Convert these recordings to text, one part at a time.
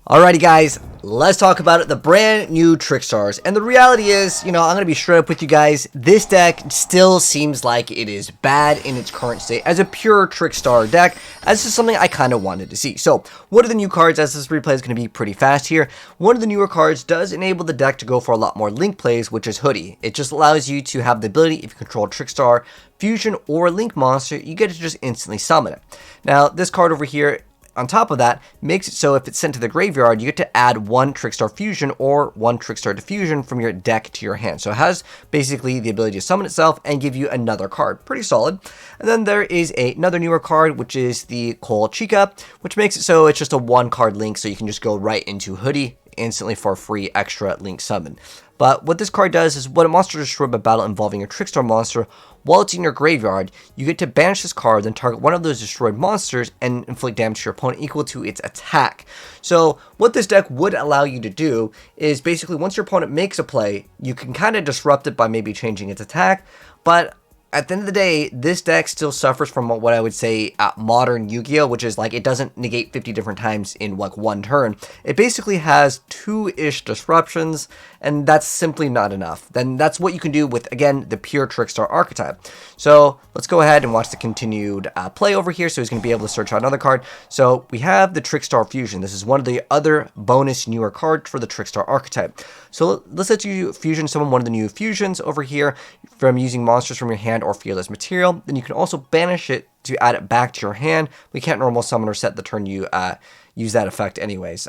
Alrighty guys, let's talk about it, the brand new Trickstars. And the reality is, I'm going to be straight up with you guys, this deck still seems like it is bad in its current state as a pure Trickstar deck, as this is something I kind of wanted to see. So, what are the new cards, as this replay is going to be pretty fast here? One of the newer cards does enable the deck to go for a lot more link plays, which is Hoodie. It just allows you to have the ability, if you control Trickstar, Fusion, or Link monster, you get to just instantly summon it. Now, this card over here, on top of that, makes it so if it's sent to the graveyard, you get to add one Trickstar Fusion or one Trickstar Diffusion from your deck to your hand. So it has basically the ability to summon itself and give you another card. Pretty solid. And then there is another newer card, which is the Cole Chica, which makes it so it's just a one card link, so you can just go right into Hoodie instantly for a free extra link summon. But what this card does is when a monster is destroyed by battle involving a Trickstar monster, while it's in your graveyard, you get to banish this card, then target one of those destroyed monsters and inflict damage to your opponent equal to its attack. So what this deck would allow you to do is basically once your opponent makes a play, you can kind of disrupt it by maybe changing its attack, but at the end of the day, this deck still suffers from what I would say modern Yu-Gi-Oh, which is like it doesn't negate 50 different times in like one turn. It basically has 2-ish disruptions, and that's simply not enough. Then that's what you can do with, again, the pure Trickstar archetype. So let's go ahead and watch the continued play over here. So he's going to be able to search out another card. So we have the Trickstar Fusion. This is one of the other bonus newer cards for the Trickstar archetype. So let's let you fusion summon one of the new fusions over here from using monsters from your hand or fearless material. Then you can also banish it to add it back to your hand. We can't normal summon or set the turn you use that effect anyways.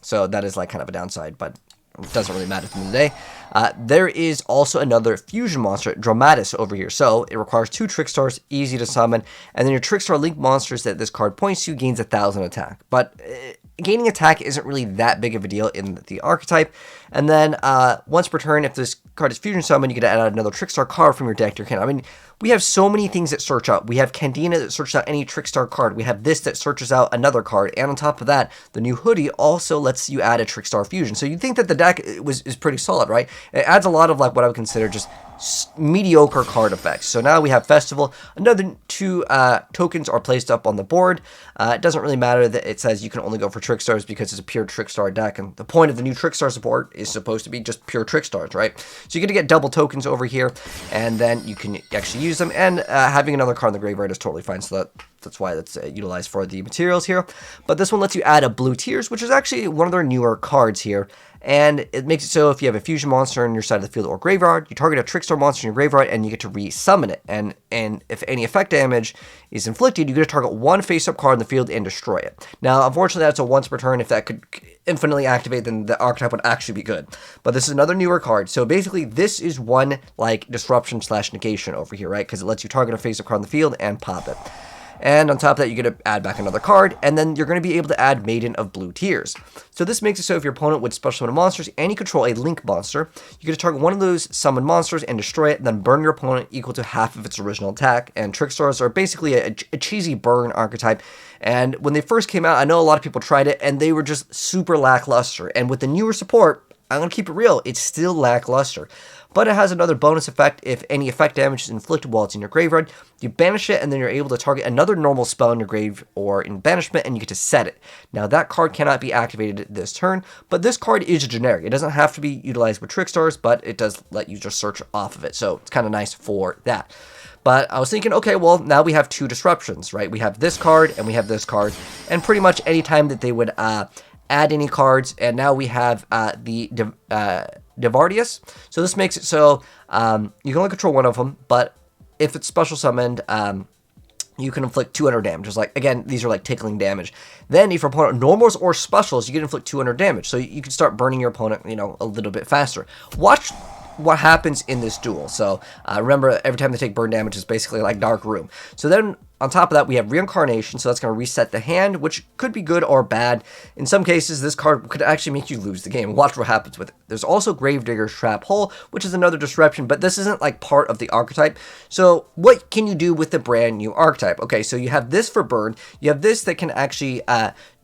So that is like kind of a downside, but it doesn't really matter at the end of the day. There is also another fusion monster, Dramatis, over here. So it requires 2 Trickstars, easy to summon, and then your Trickstar Link monsters that this card points to gains 1,000 attack. But gaining attack isn't really that big of a deal in the archetype. And then once per turn, if this card is fusion summoned, you get to add another Trickstar card from your deck to your hand. I mean, we have so many things that search out. We have Candina that searches out any Trickstar card. We have this that searches out another card. And on top of that, the new Hoodie also lets you add a Trickstar Fusion. So you'd think that the deck is pretty solid, right? It adds a lot of like what I would consider just mediocre card effects. So now we have Festival. Another 2 tokens are placed up on the board. It doesn't really matter that it says you can only go for Trickstars because it's a pure Trickstar deck. And the point of the new Trickstar support is supposed to be just pure Trickstars, right? So you're going to get double tokens over here, and then you can actually use them. And having another card in the graveyard is totally fine. So that's why that's utilized for the materials here. But this one lets you add a Blue Tears, which is actually one of their newer cards here. And it makes it so if you have a fusion monster on your side of the field or graveyard, you target a Trickstar monster in your graveyard and you get to re-summon it. And if any effect damage is inflicted, you get to target one face-up card in the field and destroy it. Now, unfortunately, that's a once per turn. If that could infinitely activate, then the archetype would actually be good. But this is another newer card. So basically, this is one like disruption / negation over here, right? Because it lets you target a face-up card in the field and pop it. And on top of that, you get to add back another card, and then you're going to be able to add Maiden of Blue Tears. So this makes it so if your opponent would special summon monsters and you control a Link monster, you get to target one of those summoned monsters and destroy it, and then burn your opponent equal to half of its original attack. And Trickstars are basically a cheesy burn archetype. And when they first came out, I know a lot of people tried it, and they were just super lackluster. And with the newer support, I'm going to keep it real, it's still lackluster. But it has another bonus effect. If any effect damage is inflicted while it's in your graveyard, you banish it, and then you're able to target another normal spell in your grave or in banishment, and you get to set it. Now, that card cannot be activated this turn, but this card is generic. It doesn't have to be utilized with Trickstars, but it does let you just search off of it, so it's kind of nice for that. But I was thinking, okay, well, now we have 2 disruptions, right? We have this card, and we have this card, and pretty much any time that they would add any cards, and now we have the Devardius. So this makes it so you can only control one of them, but if it's special summoned, you can inflict 200 damage. Just like, again, these are like tickling damage. Then if your opponent normals or specials, you can inflict 200 damage. So you can start burning your opponent, a little bit faster. Watch what happens in this duel. So remember, every time they take burn damage, it's basically like Dark Room. So then on top of that, we have Reincarnation, so that's going to reset the hand, which could be good or bad. In some cases, this card could actually make you lose the game. Watch what happens with it. There's also Gravedigger's Trap Hole, which is another disruption, but this isn't like part of the archetype. So what can you do with the brand new archetype? Okay, so you have this for burn. You have this that can actually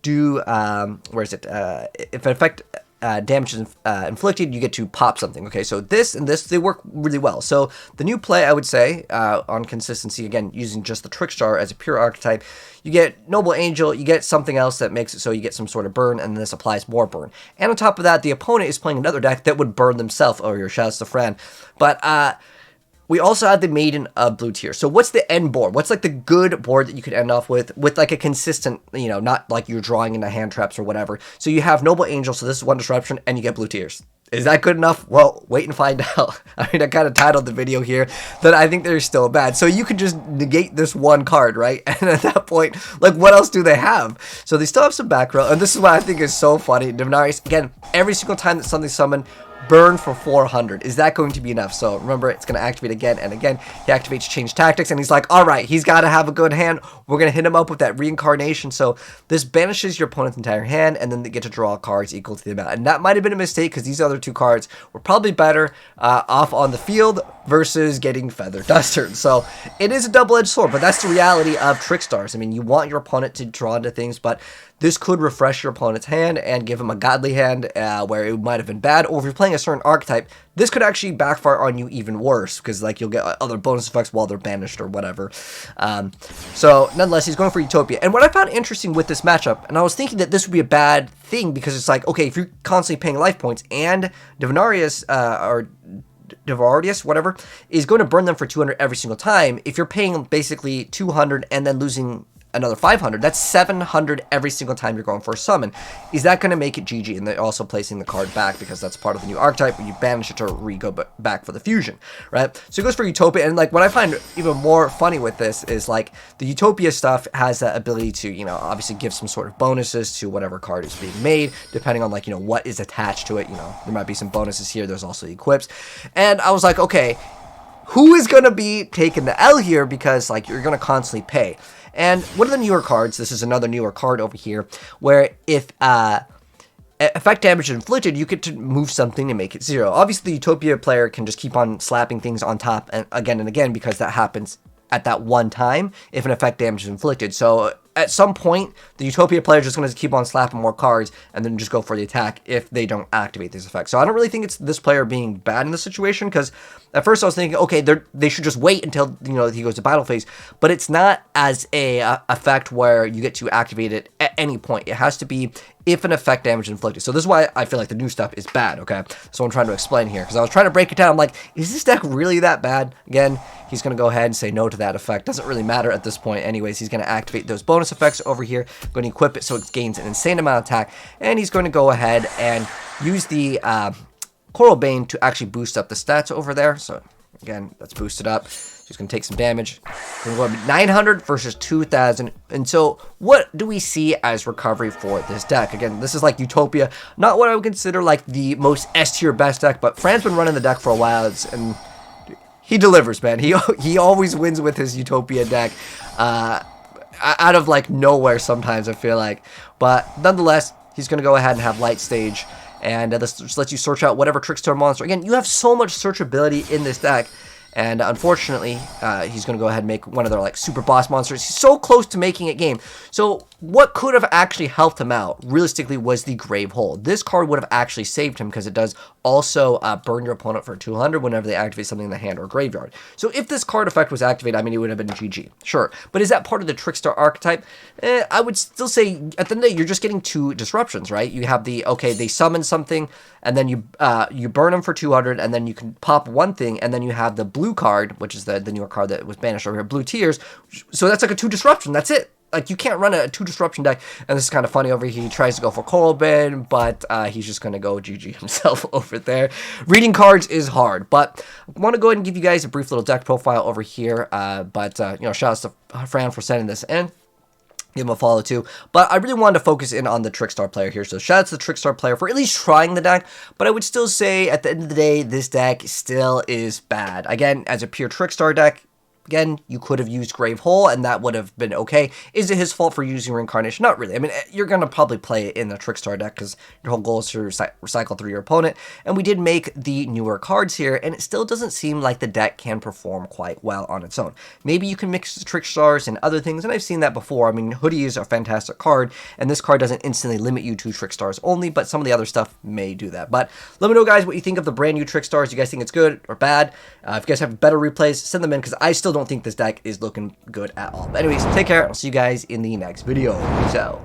do, if an effect damage is inflicted, you get to pop something. Okay, so this and this, they work really well. So the new play, I would say, on consistency, again, using just the Trickstar as a pure archetype, you get Noble Angel, you get something else that makes it so you get some sort of burn, and then this applies more burn. And on top of that, the opponent is playing another deck that would burn themselves. Oh, your shouts to Fran. But we also have the Maiden of Blue Tier. So what's the end board? What's like the good board that you could end off with like a consistent, you know, not like you're drawing into hand traps or whatever. So you have Noble Angel, so this is one disruption, and you get Blue Tiers. Is that good enough? Well, wait and find out. I mean, I kind of titled the video here that I think they're still bad. So you could just negate this one card, right? And at that point, like, what else do they have? So they still have some back row, and this is what I think is so funny. Divinaris, again, every single time that something's summoned, burn for 400. Is that going to be enough? So remember, it's going to activate again and again. He activates Change Tactics, and he's like, all right, he's got to have a good hand. We're going to hit him up with that Reincarnation. So this banishes your opponent's entire hand, and then they get to draw cards equal to the amount. And that might have been a mistake, because these other two cards were probably better off on the field versus getting Feather Duster. So it is a double-edged sword, but that's the reality of Trickstars. I mean, you want your opponent to draw into things, but this could refresh your opponent's hand and give him a godly hand where it might have been bad. Or if you're playing a certain archetype, this could actually backfire on you even worse, because like you'll get other bonus effects while they're banished or whatever. So nonetheless, he's going for Utopia. And what I found interesting with this matchup, and I was thinking that this would be a bad thing, because it's like, okay, if you're constantly paying life points and Divinarius or Divardius, whatever, is going to burn them for 200 every single time. If you're paying basically 200 and then losing another 500, that's 700 every single time you're going for a summon. Is that going to make it GG? And they're also placing the card back, because that's part of the new archetype where you banish it to go back for the fusion, right? So it goes for Utopia, and like what I find even more funny with this is like the Utopia stuff has that ability to, you know, obviously give some sort of bonuses to whatever card is being made, depending on like, you know, what is attached to it. You know, there might be some bonuses here. There's also the equips. And I was like, okay, who is going to be taking the L here? Because like you're going to constantly pay. And one of the newer cards, this is another newer card over here, where if effect damage is inflicted, you get to move something and make it 0. Obviously, the Utopia player can just keep on slapping things on top and again, because that happens at that one time if an effect damage is inflicted. So at some point, the Utopia player is just going to keep on slapping more cards and then just go for the attack if they don't activate these effects. So I don't really think it's this player being bad in this situation, because at first I was thinking, okay, they should just wait until, you know, he goes to battle phase. But it's not as a effect where you get to activate it at any point. It has to be if an effect damage is inflicted. So this is why I feel like the new stuff is bad, okay? So I'm trying to explain here, because I was trying to break it down. I'm like, is this deck really that bad? Again, he's going to go ahead and say no to that effect. Doesn't really matter at this point anyways. He's going to activate those bonus effects over here, going to equip it so it gains an insane amount of attack, and he's going to go ahead and use the Coral Bane to actually boost up the stats over there. So again, that's boosted up. He's going to take some damage. We're going to go 900 versus 2,000. And so what do we see as recovery for this deck? Again, this is like Utopia. Not what I would consider like the most S-tier best deck, but Fran's been running the deck for a while, and he delivers, man. He always wins with his Utopia deck. Out of like nowhere sometimes, I feel like. But nonetheless, he's going to go ahead and have Light Stage. And this just lets you search out whatever Trickstar monster. Again, you have so much searchability in this deck. And unfortunately, he's going to go ahead and make one of their like super boss monsters. He's so close to making it game. So what could have actually helped him out, realistically, was the Grave Hole. This card would have actually saved him, because it does also burn your opponent for 200 whenever they activate something in the hand or graveyard. So if this card effect was activated, I mean, it would have been GG. Sure. But is that part of the Trickstar archetype? I would still say, at the end of the day, you're just getting 2 disruptions, right? You have the, okay, they summon something, and then you burn them for 200, and then you can pop one thing, and then you have the blue card, which is the newer card that was banished over here, Blue Tears. So that's like a 2 disruption. That's it. Like, you can't run a 2 disruption deck. And this is kind of funny over here. He tries to go for Coral Bane, but he's just going to go GG himself over there. Reading cards is hard, but I want to go ahead and give you guys a brief little deck profile over here. You know, shout out to Fran for sending this in. Give him a follow too. But I really wanted to focus in on the Trickstar player here. So shout out to the Trickstar player for at least trying the deck. But I would still say at the end of the day, this deck still is bad. Again, as a pure Trickstar deck, Again, you could have used Grave Hole, and that would have been okay. Is it his fault for using Reincarnation? Not really. I mean, you're going to probably play it in the Trickstar deck because your whole goal is to recycle through your opponent. And we did make the newer cards here, and it still doesn't seem like the deck can perform quite well on its own. Maybe you can mix the Trickstars and other things, and I've seen that before. I mean, Hoodie is a fantastic card, and this card doesn't instantly limit you to Trickstars only, but some of the other stuff may do that. But let me know, guys, what you think of the brand new Trickstars. Do you guys think it's good or bad? If you guys have better replays, send them in, because I still don't think this deck is looking good at all. But anyways, take care. I'll see you guys in the next video. Peace out.